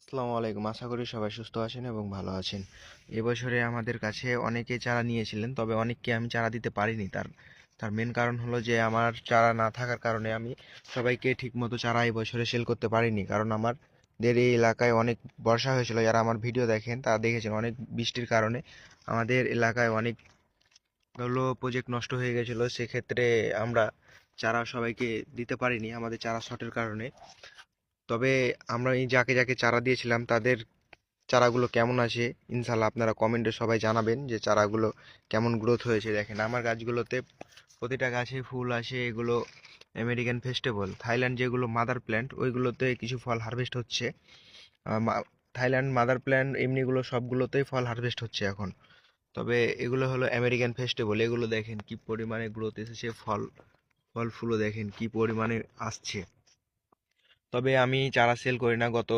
আসসালামু আলাইকুম। আশা করি সবাই সুস্থ আছেন এবং ভালো আছেন। এবছরে আমাদের কাছে অনেকে চারা নিয়েছিলেন, তবে অনেককে আমি চারা দিতে পারিনি। তার তার মেন কারণ হলো যে আমার চারা না থাকার কারণে আমি সবাইকে ঠিকমতো চারা এবছরে সেল করতে পারিনি। কারণ আমাদের এই এলাকায় অনেক বর্ষা হয়েছিল, যারা আমার ভিডিও দেখেন তারা দেখেছেন অনেক বৃষ্টির কারণে আমাদের এলাকায় অনেকগুলো প্রজেক্ট নষ্ট হয়ে গেছিলো। সেক্ষেত্রে আমরা চারা সবাইকে দিতে পারিনি আমাদের চারা শর্টের কারণে। তবে আমরা এই যাকে যাকে চারা দিয়েছিলাম তাদের চারাগুলো কেমন আছে ইনশাল্লাহ আপনারা কমেন্টে সবাই জানাবেন যে চারাগুলো কেমন গ্রোথ হয়েছে। দেখেন আমার গাছগুলোতে প্রতিটা গাছে ফুল আসে, এগুলো আমেরিকান ফেস্টিভ্যাল থাইল্যান্ড যেগুলো মাদার প্ল্যান্ট ওইগুলোতে কিছু ফল হারভেস্ট হচ্ছে। থাইল্যান্ড মাদার প্ল্যান্ট এমনিগুলো সবগুলোতেই ফল হারভেস্ট হচ্ছে এখন। তবে এগুলো হলো আমেরিকান ফেস্টিভ্যাল, এগুলো দেখেন কি পরিমাণে গ্রোথ এসেছে, ফল ফল ফুলও দেখেন কি পরিমাণে আসছে। তবে আমি চারা সেল করি না। গত